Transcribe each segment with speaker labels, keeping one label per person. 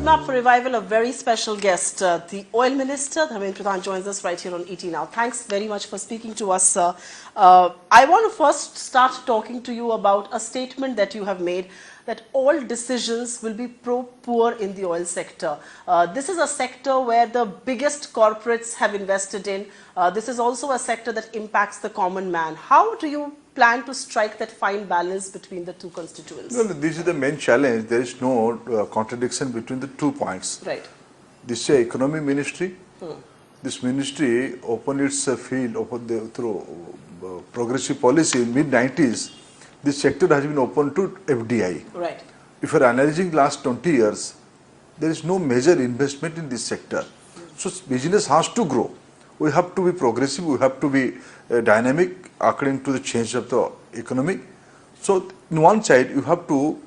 Speaker 1: roadmap for revival, a very special guest, the Oil Minister, Dharmendra Pradhan, joins us right here on ET Now. Thanks very much for speaking to us, sir. I want to first start talking to you about a statement that you have made, that all decisions will be pro-poor in the oil sector. This is a sector where the biggest corporates have invested in. This is also a sector that impacts the common man. How do you plan to strike that fine balance between the two constituents?
Speaker 2: No, this is the main challenge. There is no contradiction between the 2 points.
Speaker 1: Right.
Speaker 2: This is economy ministry. This ministry opened its field through progressive policy in mid-90s. This sector has been open to FDI.
Speaker 1: Right.
Speaker 2: If you are analyzing last 20 years, there is no major investment in this sector. So business has to grow. We have to be progressive. We have to be dynamic according to the change of the economy. So on one side, you have to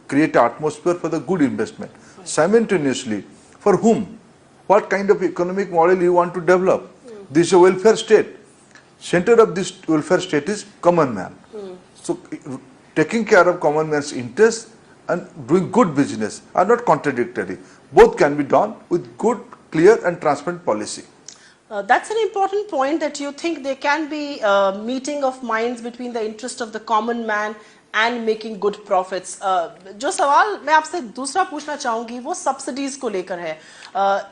Speaker 2: create an atmosphere for the good investment. Right. Simultaneously, for whom? What kind of economic model you want to develop? This is a welfare state. Center of this welfare state is common man. So taking care of common man's interests and doing good business are not contradictory. Both can be done with good, clear and transparent policy.
Speaker 1: That's an important point, that you think there can be a meeting of minds between the interest of the common man and making good profits. जो सवाल मैं आपसे दूसरा पूछना चाहूंगी वो subsidies को लेकर है.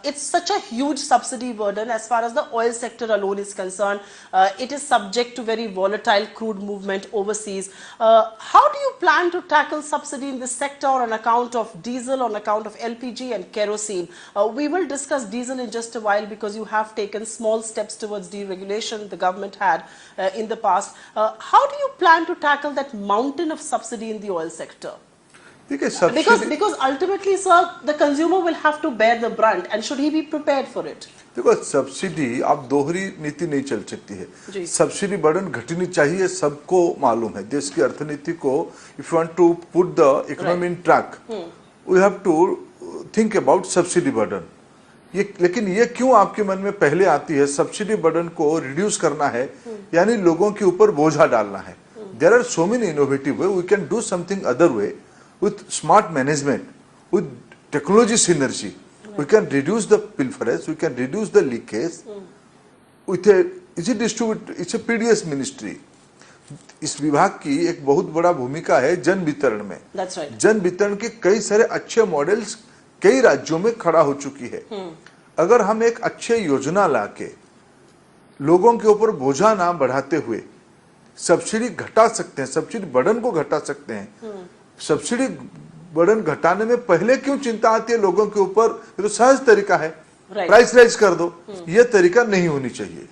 Speaker 1: It's such a huge subsidy burden as far as the oil sector alone is concerned. It is subject to very volatile crude movement overseas. How do you plan to tackle subsidy in this sector on account of diesel, on account of LPG and kerosene? We will discuss diesel in just a while because you have taken small steps towards deregulation the government had in the past. How do you plan to tackle that mountain of subsidy in the oil sector? Because ultimately, sir, the consumer will have to bear the brunt, and should he be prepared for it?
Speaker 2: देखो subsidy आप दोहरी नीति नहीं चल सकती है. Subsidy burden घटनी चाहिए, सबको मालूम है. देश की अर्थनीति को if you want to put the economy in track, we have to think about subsidy burden. लेकिन ये क्यों आपके मन में पहले आती है? सब्सिडी बर्डन को रिड्यूस करना है, यानी लोगों के ऊपर बोझा डालना है. There are so many innovative ways. We can do something other way with smart management, with technology synergy. We can reduce the pilferage, we can reduce the leakage. With it's a PDS ministry. इस विभाग की एक बहुत बड़ा भूमिका है जन वितरण में.
Speaker 1: That's right.
Speaker 2: जन वितरण के कई सारे अच्छे मॉडल्स कई राज्यों में खड़ा हो चुकी है. अगर हम एक अच्छे योजना लाके लोगों के ऊपर बोझा ना बढ़ाते हुए सब्सिडी घटा सकते हैं, सब्सिडी बर्डन को घटा सकते हैं. सब्सिडी बर्डन घटाने में पहले क्यों चिंता आती है लोगों के ऊपर? ये तो सहज तरीका है. प्राइस राइज कर दो. ये तरीका नहीं होनी चाहिए.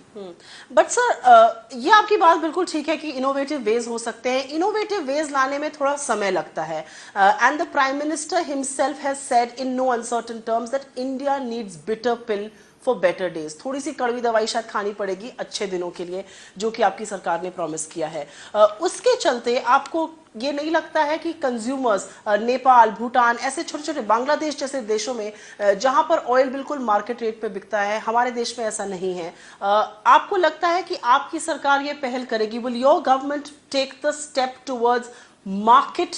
Speaker 1: बट सर, ये आपकी बात बिल्कुल ठीक है कि इनोवेटिव वेज हो सकते हैं. इनोवेटिव वेज लाने में थोड़ा समय लगता है. And the prime minister himself has said in no uncertain terms that India needs bitter pill for better days. थोड़ी सी कड़वी दवाई शायद खानी पड़ेगी अच्छे दिनों के लिए, जो कि आपकी सरकार ने प्रॉमिस किया है. उसके चलते आपको ये नहीं लगता है कि कंज्यूमर्स नेपाल, भूटान, ऐसे छोटे छोटे, बांग्लादेश जैसे देशों में जहां पर ऑयल बिल्कुल मार्केट रेट पे बिकता है, हमारे देश में ऐसा नहीं है, आपको लगता है कि आपकी सरकार ये पहल करेगी? Will your government take the step towards market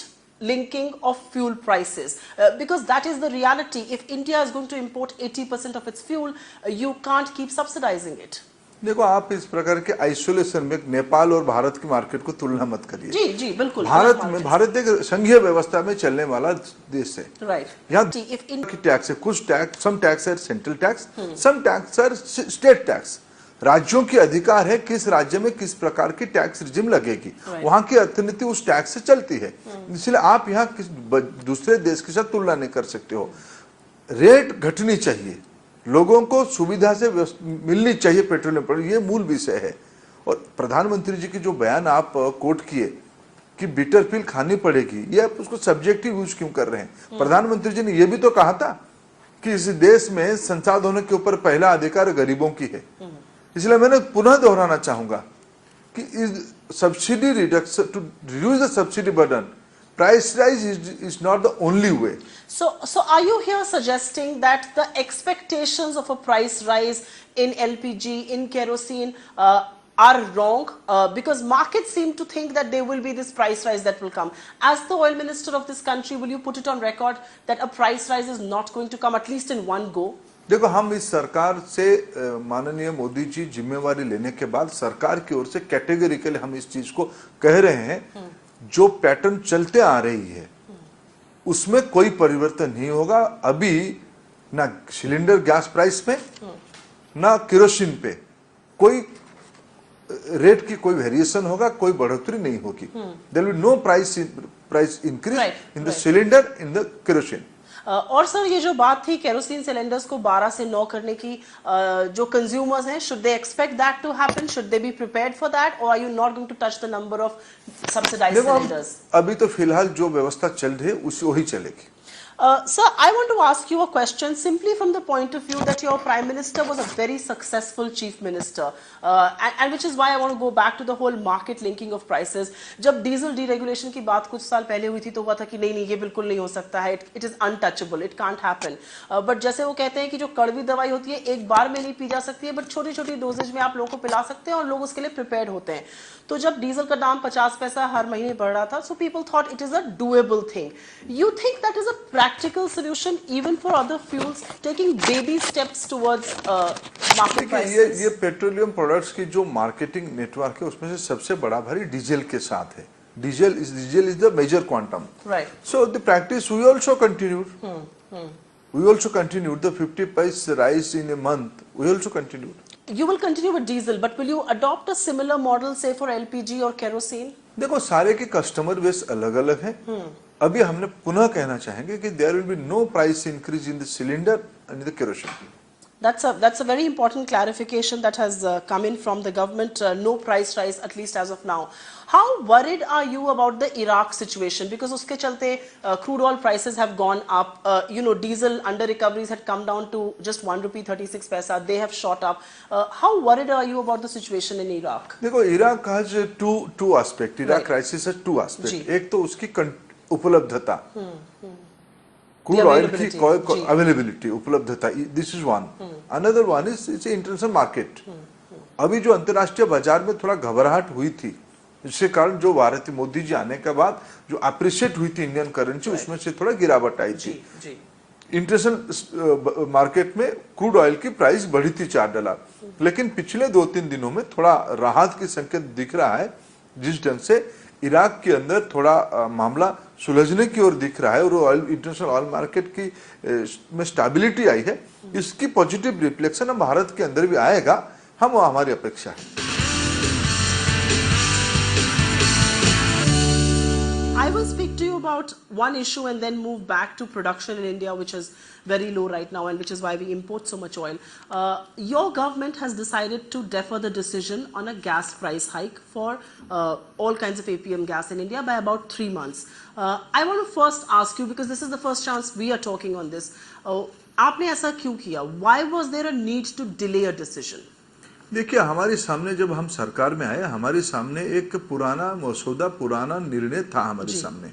Speaker 1: linking of fuel prices, because that is the reality. If India is going to import 80% of its fuel, you can't keep subsidizing it.
Speaker 2: देखो, आप इस प्रकार के isolation में नेपाल और भारत की market को तुलना मत करिए.
Speaker 1: जी जी बिल्कुल.
Speaker 2: भारत एक संघीय व्यवस्था में चलने वाला देश है.
Speaker 1: राइट.
Speaker 2: यहाँ की टैक्स है, कुछ टैक्स, सम टैक्स है सेंट्रल टैक्स, सम टैक्स है स्टेट टैक्स. राज्यों की अधिकार है किस राज्य में किस प्रकार की टैक्स रिजिम लगेगी. वहां की अर्थनीति उस टैक्स से चलती है. इसलिए आप यहाँ किस दूसरे देश के साथ तुलना नहीं कर सकते हो. रेट घटनी चाहिए, लोगों को सुविधा से मिलनी चाहिए पेट्रोलियम पर, ये मूल विषय है. और प्रधानमंत्री जी की जो बयान आप कोट किए कि बिटर पिल खानी पड़ेगी, ये आप उसको सब्जेक्टिव यूज क्यों कर रहे हैं? प्रधानमंत्री जी ने यह भी तो कहा था कि इस देश में संसाधनों के ऊपर पहला अधिकार गरीबों की है. इसलिए मैंने पुनः दोहराना चाहूंगा कि subsidy reduction, to reduce the subsidy burden, price rise is not the only way.
Speaker 1: So are you here suggesting that the expectations of a price rise in LPG, in kerosene, are wrong because markets seem to think that there will be this price rise that will come. As the oil minister of this country, will you put it on record that a price rise is not going to come at least in one go?
Speaker 2: देखो, हम इस सरकार से माननीय मोदी जी जिम्मेवारी लेने के बाद सरकार की ओर से कैटेगरिकली हम इस चीज को कह रहे हैं, जो पैटर्न चलते आ रही है उसमें कोई परिवर्तन नहीं होगा। अभी ना सिलेंडर गैस प्राइस में ना केरोसिन पे कोई रेट की कोई वेरिएशन होगा, कोई बढ़ोतरी नहीं होगी। There will be no price increase in the cylinder, in the kerosene.
Speaker 1: और सर, ये जो बात थी केरोसिन सिलेंडर्स को 12 से 9 करने की, जो कंज्यूमर्स हैं, should they expect that to happen? Should they be prepared for that, और are you not going to touch the number of subsidised cylinders?
Speaker 2: अभी तो फिलहाल जो व्यवस्था चल रही है उसी वही चलेगी।
Speaker 1: Sir, I want to ask you a question simply from the point of view that your Prime Minister was a very successful Chief Minister, and which is why I want to go back to the whole market linking of prices. जब diesel deregulation की बात कुछ साल पहले हुई थी तो हुआ था कि नहीं ये बिल्कुल नहीं हो सकता है, it is untouchable, it can't happen. But जैसे वो कहते हैं कि जो कड़वी दवाई होती है एक बार में नहीं पी जा सकती है, बट छोटी छोटी डोजेज में आप लोगों को पिला सकते हैं और लोग उसके लिए प्रिपेयर्ड होते हैं। तो जब डीजल का दाम 50 पैसा हर महीने बढ़ रहा था, so people thought it is a doable thing. You think that is a practical solution even for other fuels, taking baby steps towards market prices?
Speaker 2: ये पेट्रोलियम प्रोडक्ट्स की जो मार्केटिंग नेटवर्क है उसमें से सबसे बड़ा भारी डीजल के साथ है। Diesel is the major quantum,
Speaker 1: right?
Speaker 2: So the practice we also continued. We also continued the 50 paise rise in a month. We also continued.
Speaker 1: You will continue with diesel, but will you adopt a similar model, say for LPG or kerosene?
Speaker 2: देखो, सारे के customer base अलग अलग है। अभी हमने पुनः कहना चाहेंगे कि there will be no price increase in the cylinder and the kerosene.
Speaker 1: That's a very important clarification that has come in from the government. No price rise, at least as of now. How worried are you about the Iraq situation? Because uske chalte crude oil prices have gone up. Diesel under recoveries had come down to just ₹1.36. They have shot up. How worried are you about the situation in Iraq?
Speaker 2: देखो, Iraq has two aspect. Iraq crisis has two aspect. एक तो उसकी उपलब्धता, crude oil की availability, उपलब्धता, this is one. Another one is it's international market. अभी जो अंतर्राष्ट्रीय बाजार में थोड़ा घबराहट हुई थी, जिसके कारण जो भारत मोदी जी आने के बाद जो अप्रिशिएट हुई थी इंडियन करेंसी, उसमें से थोड़ा गिरावट आई थी। इंटरनेशनल मार्केट में क्रूड ऑयल की प्राइस बढ़ी थी $4, लेकिन पिछले 2-3 दिनों में थोड़ा राहत की संकेत दिख रहा है, जिस ढंग से इराक के अंदर थोड़ा मामला सुलझने की ओर दिख रहा है और ऑयल इंटरनेशनल ऑयल मार्केट की में स्टेबिलिटी आई है। इसकी पॉजिटिव रिफ्लेक्शन हम भारत के अंदर भी आएगा, हमारी अपेक्षा है।
Speaker 1: I will speak to you about one issue and then move back to production in India, which is very low right now and which is why we import so much oil. Your government has decided to defer the decision on a gas price hike for all kinds of APM gas in India by about 3 months. I want to first ask you, because this is the first chance we are talking on this, आपने ऐसा क्यों किया? Why was there a need to delay a decision?
Speaker 2: देखिए, हमारे सामने जब हम सरकार में आए, हमारे सामने एक पुराना मसौदा, पुराना निर्णय था हमारे सामने,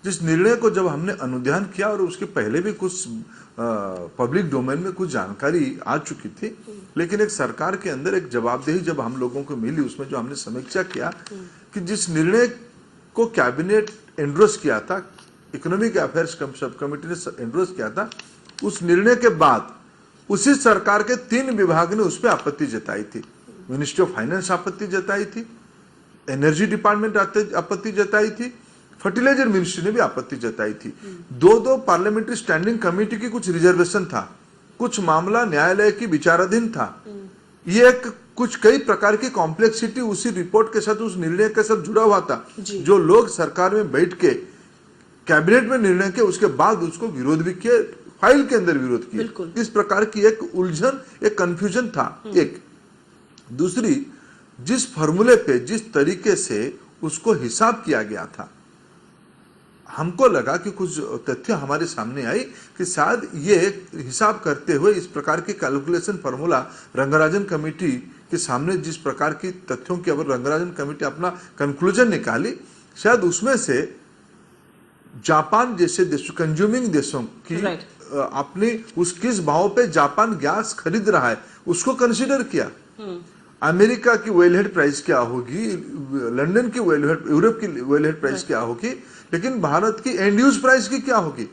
Speaker 2: जिस निर्णय को जब हमने अनुध्यान किया और उसके पहले भी कुछ पब्लिक डोमेन में कुछ जानकारी आ चुकी थी, लेकिन एक सरकार के अंदर एक जवाबदेही जब हम लोगों को मिली, उसमें जो हमने समीक्षा किया कि जिस निर्णय को कैबिनेट एंडोर्स किया था, इकोनॉमिक अफेयर्स सब कमेटी ने एंडोर्स किया था, उस निर्णय के बाद उसी सरकार के 3 विभाग ने उस पर आपत्ति जताई थी। मिनिस्ट्री ऑफ फाइनेंस आपत्ति जताई थी, एनर्जी डिपार्टमेंट आपत्ति जताई थी, फर्टिलाइजर मिनिस्ट्री ने भी आपत्ति जताई थी। 2 पार्लियामेंट्री स्टैंडिंग कमेटी की कुछ रिजर्वेशन था, कुछ मामला न्यायालय की विचाराधीन था। ये कुछ कई प्रकार की कॉम्प्लेक्सिटी उसी रिपोर्ट के साथ, उस निर्णय के साथ जुड़ा हुआ था, जो लोग सरकार में बैठ के कैबिनेट में निर्णय के उसके बाद उसको विरोध भी किए, फाइल के अंदर विरोध किया। इस प्रकार की एक उलझन, एक कंफ्यूजन था। एक दूसरी, जिस फॉर्मूले पे जिस तरीके से उसको हिसाब किया गया था, हमको लगा कि कुछ तथ्य हमारे सामने आई कि शायद ये हिसाब करते हुए इस प्रकार की कैलकुलेशन फॉर्मूला रंगराजन कमेटी के सामने जिस प्रकार की तथ्यों की अब रंगराजन कमेटी अपना कंक्लूजन निकाली, शायद उसमें से जापान जैसे देशों, कंज्यूमिंग देशों की अपनी उस किस भाव पे जापान गैस खरीद रहा है उसको कंसीडर किया। अमेरिका की वेलहेड प्राइस क्या होगी, लंदन की वेलहेड, यूरोप की वेलहेड प्राइस क्या होगी, लेकिन भारत की एंड यूज प्राइस की क्या होगी,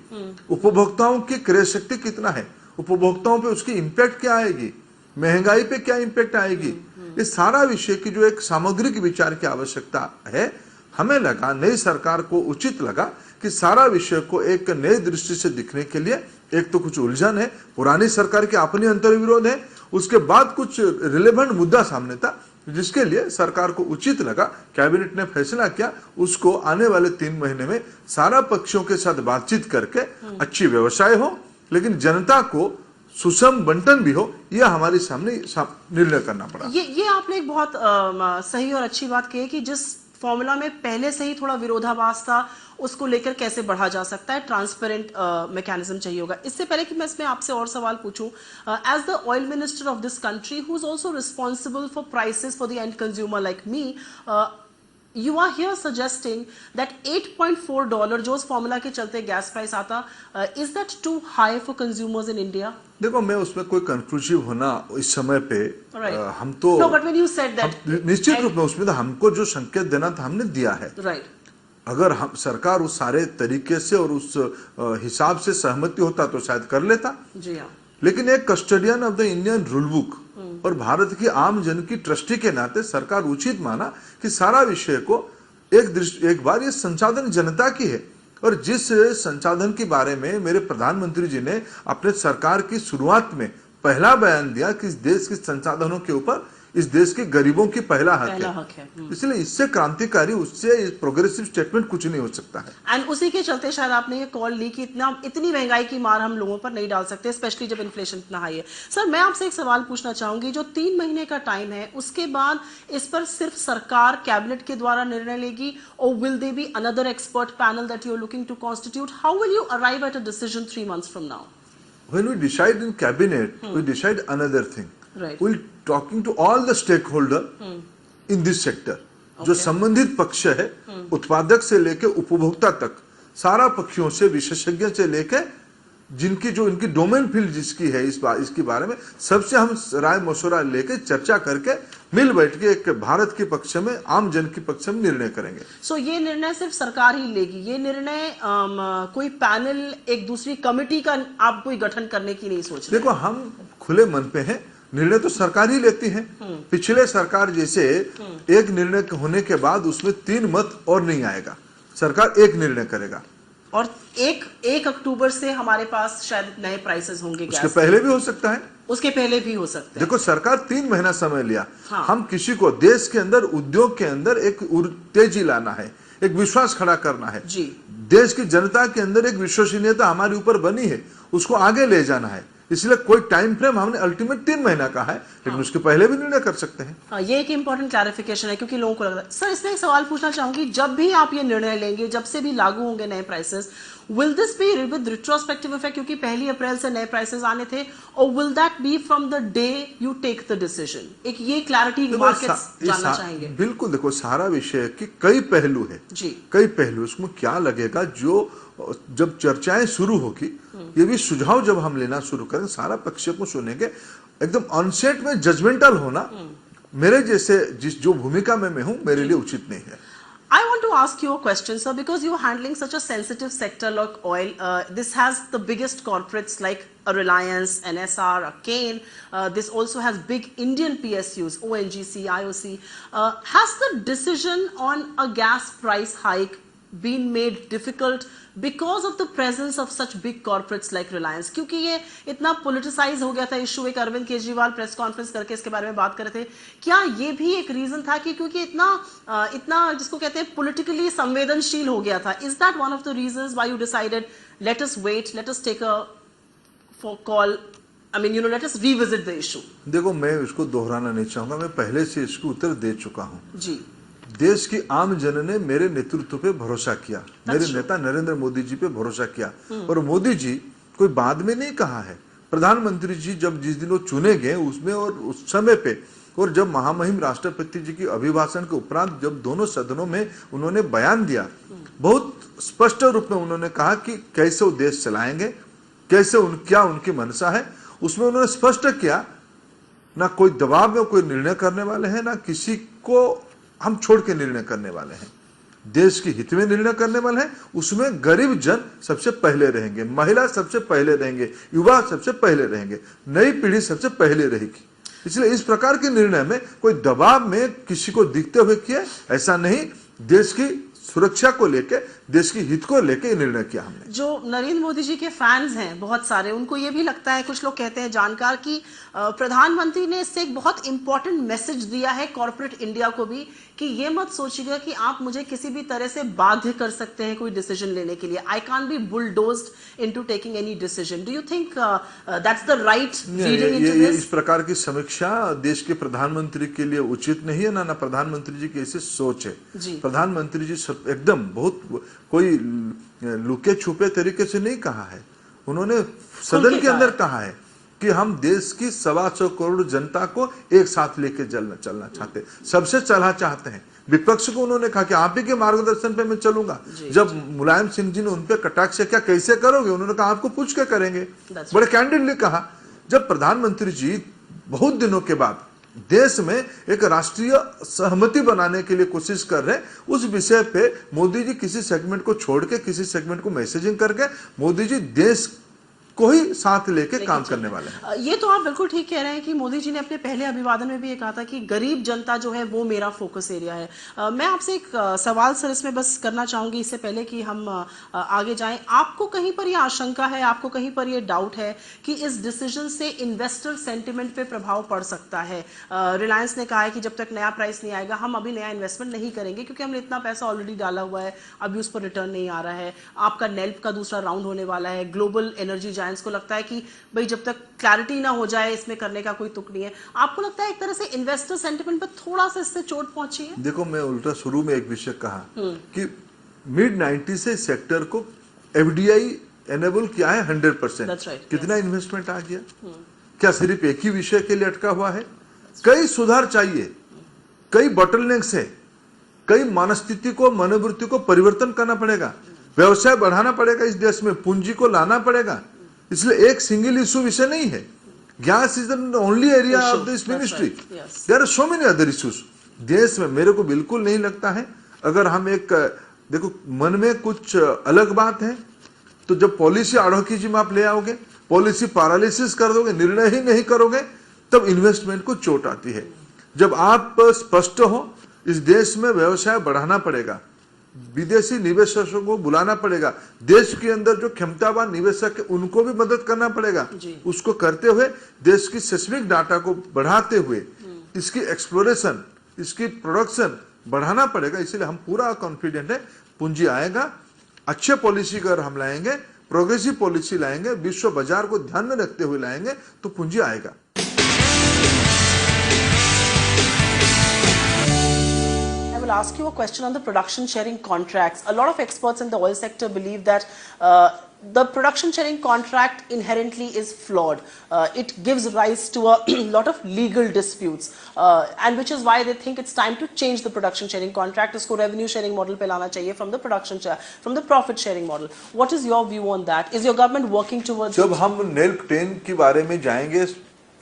Speaker 2: उपभोक्ताओं की क्रय शक्ति कितना है, उपभोक्ताओं पे उसकी इंपैक्ट क्या आएगी, महंगाई पे क्या इंपैक्ट आएगी, इस सारा विषय की जो एक सामग्रिक विचार की आवश्यकता है। हमें लगा, नई सरकार को उचित लगा कि सारा विषय को एक नई दृष्टि से दिखने के लिए, एक तो कुछ उलझन है, पुरानी सरकार के अपने अंतर्विरोध है, उसके बाद कुछ रिलेवेंट मुद्दा सामने था जिसके लिए सरकार को उचित लगा, कैबिनेट ने फैसला किया उसको आने वाले 3 महीने में सारा पक्षों के साथ बातचीत करके अच्छी व्यवसाय हो, लेकिन जनता को सुषम बंटन भी हो, यह हमारे सामने निर्णय करना पड़ा।
Speaker 1: ये आपने एक बहुत सही और अच्छी बात कही कि जिस फॉर्मूला में पहले से ही थोड़ा विरोधाभास था उसको लेकर कैसे बढ़ा जा सकता है, ट्रांसपेरेंट मैकेनिज्म चाहिए होगा। इससे पहले कि मैं इसमें आपसे और सवाल पूछूं, as the oil minister of this country who is also responsible for prices for the end consumer like me, you are here suggesting that $8.4 जो उस फॉर्मूला के चलते गैस प्राइस आता, is that too high for consumers in India?
Speaker 2: देखो, मैं उसमें कोई conclusive होना इस समय पे हम तो
Speaker 1: no, but when you said that,
Speaker 2: निश्चित रूप में उसमें तो हमको जो संकेत देना था हमने दिया है।
Speaker 1: right.
Speaker 2: अगर हम सरकार उस सारे तरीके से और उस हिसाब से सहमति होता तो शायद कर लेता
Speaker 1: जी हाँ।
Speaker 2: लेकिन एक custodian of the Indian rule book और भारत की आम जन की ट्रस्टी के नाते सरकार उचित माना कि सारा विषय को एक बार ये संसाधन जनता की है, और जिस संसाधन के बारे में मेरे प्रधानमंत्री जी ने अपने सरकार की शुरुआत में पहला बयान दिया कि इस देश के संसाधनों के ऊपर इस देश के गरीबों की पहला हक है। इसलिए इससे क्रांतिकारी, उससे प्रोग्रेसिव स्टेटमेंट कुछ नहीं हो सकता है।
Speaker 1: एंड उसी के चलते शायद आपने ये कॉल ली कि इतनी महंगाई की मार हम लोगों पर नहीं डाल सकते, स्पेशली जब इन्फ्लेशन इतना हाई है। सर, मैं आपसे एक सवाल पूछना चाहूंगी, जो 3 महीने का टाइम है उसके बाद इस पर सिर्फ सरकार कैबिनेट के द्वारा निर्णय लेगी, और will they be another expert panel that you are looking to constitute? How will you arrive at a decision 3 months from now?
Speaker 2: When we decide in cabinet, we decide another thing.
Speaker 1: Right.
Speaker 2: We'll talking to all the stakeholder in this sector. जो संबंधित पक्ष है, उत्पादक से लेके उपभोक्ता तक, सारा पक्षों से, विशेषज्ञ से लेके जिनकी जो इनकी डोमेन फील्ड जिसकी है इसके बारे में सबसे हम राय मशवरा लेके चर्चा करके मिल बैठ के एक भारत के पक्ष में, आम जन के पक्ष में निर्णय करेंगे।
Speaker 1: सो ये निर्णय सिर्फ सरकार ही लेगी, ये निर्णय कोई पैनल, एक दूसरी कमिटी का आप कोई गठन करने की नहीं सोच रहे?
Speaker 2: देखो, हम खुले मन पे हैं, निर्णय तो सरकार ही लेती है। पिछले सरकार जैसे एक निर्णय होने के बाद उसमें 3 मत और नहीं आएगा, सरकार एक निर्णय करेगा,
Speaker 1: और 1 अक्टूबर से हमारे पास शायद नए प्राइसेस होंगे।
Speaker 2: उसके पहले भी हो सकता है,
Speaker 1: उसके पहले भी हो सकता है।
Speaker 2: देखो, सरकार 3 महीना समय लिया।
Speaker 1: हाँ।
Speaker 2: हम किसी को देश के अंदर, उद्योग के अंदर एक तेजी लाना है, एक विश्वास खड़ा करना है
Speaker 1: जी।
Speaker 2: देश की जनता के अंदर एक विश्वसनीयता हमारे ऊपर बनी है, उसको आगे ले जाना है। इसलिए कोई टाइम फ्रेम हमने अल्टीमेट 3 महीना का है, लेकिन उसके पहले भी निर्णय कर सकते हैं।
Speaker 1: हाँ, ये एक इंपॉर्टेंट क्लैरिफिकेशन है, क्योंकि लोगों को लग रहा है। सर, इसमें एक सवाल पूछना चाहूंगी, जब भी आप ये निर्णय लेंगे, जब से भी लागू होंगे नए prices, will this be with retrospective effect, क्योंकि 1 अप्रैल से नए प्राइसेस आने थे, और will that be from the day you take the decision? एक ये क्लैरिटी मार्केट्स जानना चाहेंगे।
Speaker 2: बिल्कुल, देखो, सारा विषय की कई पहलू है
Speaker 1: जी,
Speaker 2: कई पहलू। उसमें क्या लगेगा, जो जब चर्चाएं शुरू होगी, ये भी सुझाव जब हम लेना शुरू करें, सारा पक्ष को सुनेंगे, एकदम ऑनसेट में जजमेंटल होना मेरे जैसे जो भूमिका में मैं हूं, मेरे लिए उचित नहीं है।
Speaker 1: I want to ask you a question, sir, because you're handling such a sensitive sector like oil. This has the biggest corporates like a Reliance, an SR, a Kane. This also has big Indian PSUs, ONGC, IOC. Has the decision on a gas price hike been made difficult because of the presence of such big corporates like Reliance? क्योंकि ये इतना politicise हो गया था issue, एक Arvind Kejriwal press conference करके इसके बारे में बात कर रहे थे, क्या ये भी एक रीजन था कि क्योंकि इतना जिसको कहते हैं पॉलिटिकली संवेदनशील हो गया था? Is that one of the reasons why you decided let us wait, let us take a call, I mean let us revisit the issue?
Speaker 2: देखो, मैं इसको दोहराना नहीं चाहूंगा, मैं पहले से इसको उत्तर दे चुका हूं
Speaker 1: जी।
Speaker 2: देश की आम जन ने मेरे नेतृत्व पे भरोसा किया, मेरे नेता नरेंद्र मोदी जी पे भरोसा किया, और मोदी जी कोई बाद में नहीं कहा है। प्रधानमंत्री जी जब जिस दिन वो चुने गए उसमें और उस समय पे, और जब महामहिम राष्ट्रपति जी की अभिभाषण के उपरांत जब दोनों सदनों में उन्होंने बयान दिया, बहुत स्पष्ट रूप में उन्होंने कहा कि कैसे वो देश चलाएंगे, कैसे क्या उनकी मंशा है। उसमें उन्होंने स्पष्ट किया ना कोई दबाव में कोई निर्णय करने वाले हैं, ना किसी को हम छोड़ के निर्णय करने वाले हैं। देश के हित में निर्णय करने वाले हैं, उसमें गरीब जन सबसे पहले रहेंगे, महिला सबसे पहले रहेंगे, युवा सबसे पहले रहेंगे, नई पीढ़ी सबसे पहले रहेगी। इसलिए इस प्रकार के निर्णय में कोई दबाव में किसी को दिखते हुए किया, ऐसा नहीं। देश की सुरक्षा को लेके, देश की हित को लेके निर्णय किया हमने।
Speaker 1: जो नरेंद्र मोदी जी के फैंस हैं बहुत सारे, उनको ये भी लगता है, कुछ लोग कहते हैं जानकार, कि प्रधानमंत्री ने इससे एक बहुत इंपॉर्टेंट मैसेज दिया है कॉर्पोरेट इंडिया को भी, कि ये मत सोचिएगा कि आप मुझे किसी भी तरह से बाध्य कर सकते हैं कोई डिसीजन लेने के लिए। I can't be bulldozed into taking any decision. Do you think that's the right reading into this?
Speaker 2: इस प्रकार की समीक्षा देश के प्रधानमंत्री के लिए उचित नहीं है, ना प्रधानमंत्री जी की ऐसी सोच है। प्रधानमंत्री जी एकदम बहुत कोई लुके छुपे तरीके से नहीं कहा है, उन्होंने सदन के अंदर कहा है कि हम देश की 125 करोड़ जनता को एक साथ लेके चलना चाहते हैं, सबसे चलना चाहते हैं। विपक्ष को उन्होंने कहा कि आप ही के मार्गदर्शन पे मैं चलूंगा। जब मुलायम सिंह जी ने उनपे कटाक्ष किया, कैसे करोगे, उन्होंने कहा आपको पूछ के करेंगे, बड़े कैंडिडली कहा। जब प्रधानमंत्री जी बहुत दिनों के बाद देश में एक राष्ट्रीय सहमति बनाने के लिए कोशिश कर रहे हैं, उस विषय पे मोदी जी किसी सेगमेंट को छोड़ के किसी सेगमेंट को मैसेजिंग करके मोदी जी देश को ही साथ लेके काम करने वाले हैं।
Speaker 1: ये तो आप बिल्कुल ठीक कह रहे हैं कि मोदी जी ने अपने पहले अभिवादन में भी ये कहा था कि गरीब जनता जो है वो मेरा फोकस एरिया है। मैं आपसे एक सवाल सर इसमें बस करना चाहूंगी, इससे पहले कि हम आगे जाएं। आपको कहीं पर ये आशंका है, आपको कहीं पर ये डाउट है कि इस डिसीजन से इन्वेस्टर सेंटिमेंट पे प्रभाव पड़ सकता है? रिलायंस ने कहा है कि जब तक नया प्राइस नहीं आएगा हम अभी नया इन्वेस्टमेंट नहीं करेंगे, क्योंकि हमने इतना पैसा ऑलरेडी डाला हुआ है, अभी उस पर रिटर्न नहीं आ रहा है। आपका नेल्प का दूसरा राउंड होने वाला है, ग्लोबल एनर्जी को लगता है कि भाई जब तक क्लैरिटी ना हो जाए इसमें करने का कोई तुक नहीं है। आपको लगता है एक तरह से इन्वेस्टर सेंटिमेंट पे थोड़ा सा इससे चोट पहुंची है?
Speaker 2: देखो, मैं उल्टा शुरू में एक विषय कहा कि मिड 90 से सेक्टर को एफडीआई एनेबल किया है 100%। कितना इन्वेस्टमेंट आ गया? क्या सिर्फ एक ही विषय के लिए अटका हुआ है? कई सुधार चाहिए, कई बॉटलनेक्स है, कई मनस्थिति को, मनोवृत्ति को परिवर्तन करना पड़ेगा, व्यवसाय बढ़ाना पड़ेगा, इस देश में पूंजी को लाना पड़ेगा। इसलिए एक सिंगल इशू विषय नहीं है। Gas is the only area of this ministry, there are so many other issues देश में। मेरे को बिल्कुल नहीं लगता है, अगर हम एक देखो मन में कुछ अलग बात है तो जब पॉलिसी आड़ोकीजिम आप ले आओगे, पॉलिसी पैरालिसिस कर दोगे, निर्णय ही नहीं करोगे, तब इन्वेस्टमेंट को चोट आती है। जब आप स्पष्ट हो, इस देश में व्यवसाय बढ़ाना पड़ेगा, विदेशी निवेशकों को बुलाना पड़ेगा, देश के अंदर जो क्षमतावान निवेशक है उनको भी मदद करना पड़ेगा। उसको करते हुए देश की सेस्मिक डाटा को बढ़ाते हुए इसकी एक्सप्लोरेशन, इसकी प्रोडक्शन बढ़ाना पड़ेगा। इसलिए हम पूरा कॉन्फिडेंट है पूंजी आएगा। अच्छे पॉलिसी अगर हम लाएंगे, प्रोग्रेसिव पॉलिसी लाएंगे, विश्व बाजार को ध्यान में रखते हुए लाएंगे तो पूंजी आएगा।
Speaker 1: I will ask you a question on the production sharing contracts. A lot of experts in the oil sector believe that the production sharing contract inherently is flawed. It gives rise to a lot of legal disputes, and which is why they think it's time to change the production sharing contract. इसको revenue sharing model पे लाना चाहिए from the profit sharing model. What is your view on that? Is your government working towards?
Speaker 2: जब हम नेल्प 10 के बारे में जाएंगे,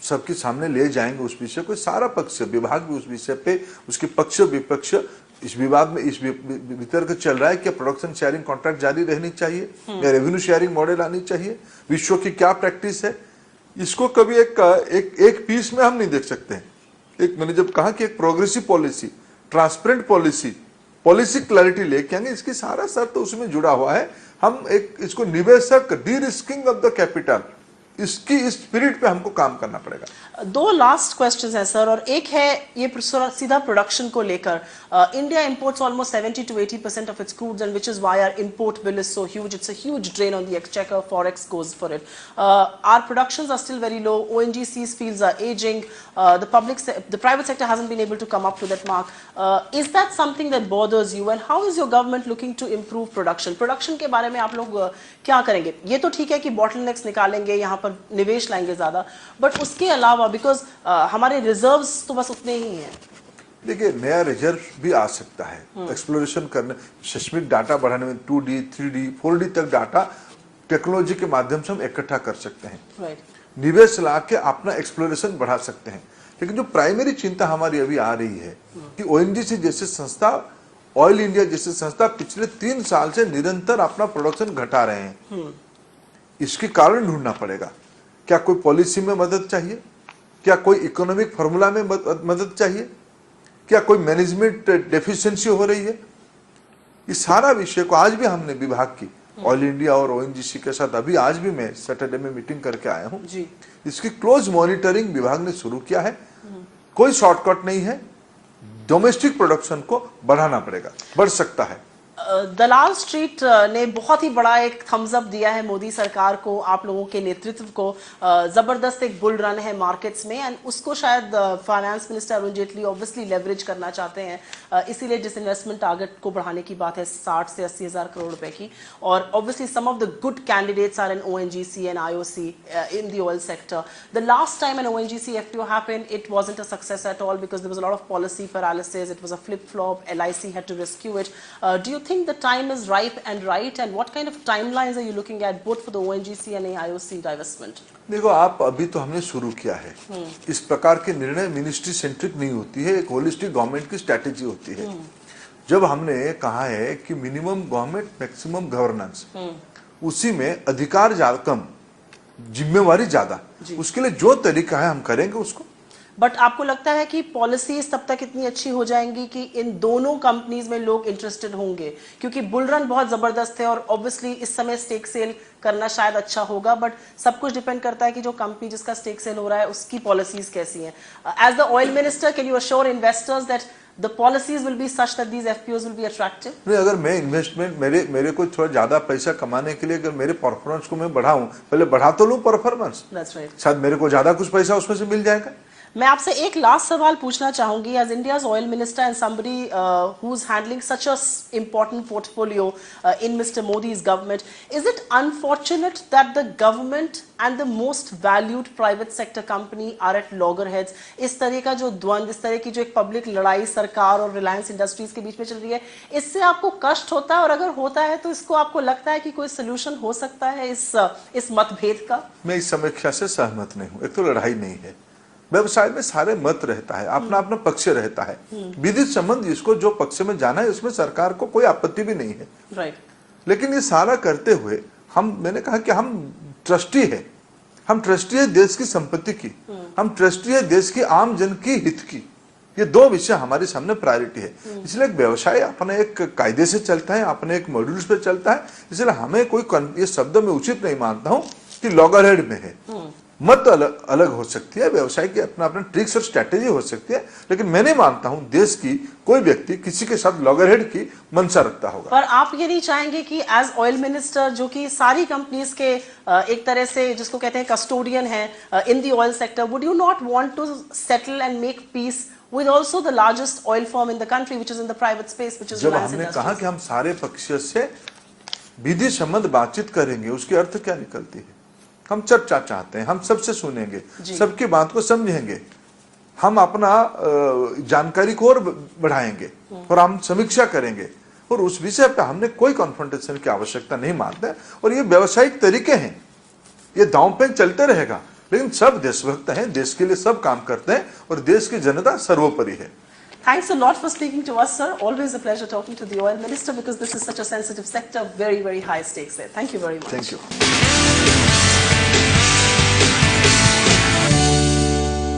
Speaker 2: सबके सामने ले जाएंगे उस विषय को, सारा पक्ष विभाग भी उस विषय पे, उसके पक्ष विपक्ष इस विवाद में इस वितर्क चल रहा है कि प्रोडक्शन शेयरिंग कॉन्ट्रैक्ट जारी रहनी चाहिए या रेवेन्यू शेयरिंग मॉडल आनी चाहिए। विश्व की क्या प्रैक्टिस है, इसको कभी एक पीस में हम नहीं देख सकते हैं। एक मैंने जब कहा कि एक progressive policy, transparent policy clarity लेके आएंगे, इसकी सारा शर्त तो उसमें जुड़ा हुआ है। हम एक इसको निवेशक D risking of the capital, इसकी इस स्पिरिट पे हमको काम करना पड़ेगा।
Speaker 1: दो लास्ट क्वेश्चंस हैं सर, और एक है ये सीधा प्रोडक्शन को लेकर। India imports almost 70 to 80% of its crudes, and which is why our import bill is so huge. It's a huge drain on the exchequer. Forex goes for it. Our productions are still very low. ONGC's fields are aging. The private sector hasn't been able to come up to that mark. Is that something that bothers you, and how is your government looking to improve production? Production के बारे में आप लोग क्या करेंगे? ये तो ठीक है कि बॉटलनेक्स निकालेंगे, यहाँ पर निवेश लाएंगे ज्यादा, बट उसके अलावा बिकॉज हमारे रिजर्व्स तो बस उतने ही हैं।
Speaker 2: देखिए, नया रिजर्व भी आ सकता है एक्सप्लोरेशन करने, सेस्मिक डाटा बढ़ाने में 2D 3D 4D तक डाटा टेक्नोलॉजी के माध्यम से हम इकट्ठा कर सकते हैं। निवेश ला के अपना एक्सप्लोरेशन बढ़ा सकते हैं। लेकिन जो प्राइमरी चिंता हमारी अभी आ रही है कि ओएनजीसी जैसे संस्था, ऑयल इंडिया जैसे संस्था पिछले 3 साल से निरंतर अपना प्रोडक्शन घटा रहे हैं। इसके कारण ढूंढना पड़ेगा। क्या कोई पॉलिसी में मदद चाहिए? क्या कोई इकोनॉमिक फॉर्मूला में मदद चाहिए? क्या कोई मैनेजमेंट डेफिशिएंसी हो रही है? इस सारा विषय को आज भी हमने विभाग की ऑयल इंडिया और ओएनजीसी के साथ अभी आज भी मैं सैटरडे में मीटिंग करके आया हूं जी। इसकी क्लोज मॉनिटरिंग विभाग ने शुरू किया है। कोई शॉर्टकट नहीं है, डोमेस्टिक प्रोडक्शन को बढ़ाना पड़ेगा, बढ़ सकता है।
Speaker 1: दलाल स्ट्रीट ने बहुत ही बड़ा एक थम्स अप दिया है मोदी सरकार को, आप लोगों के नेतृत्व को। जबरदस्त एक बुल रन है मार्केट्स में एंड उसको शायद finance minister Arun Jaitley obviously leverage करना चाहते हैं। इसीलिए डिसइन्वेस्टमेंट टारगेट को बढ़ाने की बात है 60 से 80 हजार करोड़ रुपए की। और obviously some of the good candidates are in ONGC and IOC in the oil sector. The last time an ONGC FPO happened, it wasn't a success at all because there was a lot of policy paralysis. It was a flip flop. LIC had to rescue it. Do you think the time is ripe and right, and what kind of timelines are you looking at both for the ONGC and IOC divestment?
Speaker 2: देखो, आप अभी तो हमने शुरू किया है। इस प्रकार के निर्णय मिनिस्ट्री सेंट्रिक नहीं होती है, एक होलिस्टिक गवर्नमेंट की स्ट्रेटेजी होती है। जब हमने कहा है कि मिनिमम गवर्नमेंट मैक्सिमम गवर्नेंस, उसी में अधिकार कम, जिम्मेवारी ज्यादा, उसके लिए जो तरीका है हम करेंगे उसको।
Speaker 1: बट आपको लगता है कि पॉलिसीज तब तक इतनी अच्छी हो जाएंगी कि इन दोनों कंपनीज में लोग इंटरेस्टेड होंगे? क्योंकि बुल रन बहुत जबरदस्त है और ऑब्वियसली इस समय स्टेक सेल करना शायद अच्छा होगा, बट सब कुछ डिपेंड करता है कि जो कंपनी जिसका स्टेक सेल हो रहा है उसकी पॉलिसीज कैसी हैं। As the oil minister, can you assure investors that the policies will be such that these FPOs will be attractive?
Speaker 2: नहीं, अगर मैं इन्वेस्टमेंट मेरे को थोड़ा ज्यादा पैसा कमाने के लिए अगर मेरे परफॉर्मेंस को मैं बढ़ाऊं, पहले बढ़ा तो लूं परफॉर्मेंस।
Speaker 1: That's right.
Speaker 2: शायद मेरे को ज्यादा कुछ पैसा उसमें से मिल जाएगा।
Speaker 1: मैं आपसे एक लास्ट सवाल पूछना चाहूंगी। As India's oil minister and somebody who's handling such a important portfolio in Mr. Modi's government, is it unfortunate that the government and the most valued private sector company are at loggerheads? इस तरह का जो द्वंद, इस तरह की जो एक पब्लिक लड़ाई सरकार और रिलायंस इंडस्ट्रीज के बीच में चल रही है, इससे आपको कष्ट होता है? और अगर होता है तो इसको आपको लगता है कि कोई सोल्यूशन हो सकता है इस मतभेद का?
Speaker 2: मैं इस समीक्षा से सहमत नहीं हूँ। एक तो लड़ाई नहीं है, व्यवसाय में सारे मत रहता है, अपना अपना पक्ष रहता है। विधिक संबंध जिसको जो पक्ष में जाना है उसमें सरकार को कोई आपत्ति भी नहीं है।
Speaker 1: राइट।
Speaker 2: लेकिन ये सारा करते हुए मैंने कहा कि हम ट्रस्टी है, हम ट्रस्टी है देश की संपत्ति की, हम ट्रस्टी है देश की आम जन की हित की। ये दो विषय हमारे सामने प्रायोरिटी है। इसलिए एक व्यवसाय अपने एक कायदे से चलता है, अपने एक मॉड्यूल्स पे चलता है। इसलिए हमें कोई ये शब्द में उचित नहीं मानता हूं कि लॉगरहेड में है। मत अलग हो सकती है, व्यवसाय की अपना अपना ट्रिक्स और स्ट्रैटेजी हो सकती है, लेकिन मैं नहीं मानता हूं देश की कोई व्यक्ति किसी के साथ लॉगरहेड की मंशा रखता होगा।
Speaker 1: पर आप ये नहीं चाहेंगे कि एज ऑयल मिनिस्टर, जो कि सारी कंपनीज के एक तरह से जिसको कहते हैं कस्टोडियन है in the oil sector, would you not want to settle and make peace with also the largest oil firm in the country which is in the private space, which is Reliance Industries?
Speaker 2: जब हमने कहा कि हम सारे पक्षों से विधि संबंध बातचीत करेंगे, उसकी अर्थ क्या निकलती है? हम चर्चा चाहते हैं, हम सबसे सुनेंगे, सबकी बात को समझेंगे, हम अपना जानकारी को और बढ़ाएंगे और हम समीक्षा करेंगे, और उस विषय पे हमने कोई कॉन्फ्रंटेशन की आवश्यकता नहीं मानते। और ये व्यावसायिक तरीके हैं, ये दांव पे चलते रहेगा, लेकिन सब देशभक्त हैं, देश के लिए सब काम करते हैं और देश की जनता सर्वोपरि है।
Speaker 1: Thanks a lot for speaking to us, sir. Always a pleasure talking to the oil minister because this is such a sensitive sector, very, very high stakes there. Thank you very much.
Speaker 2: Thank you.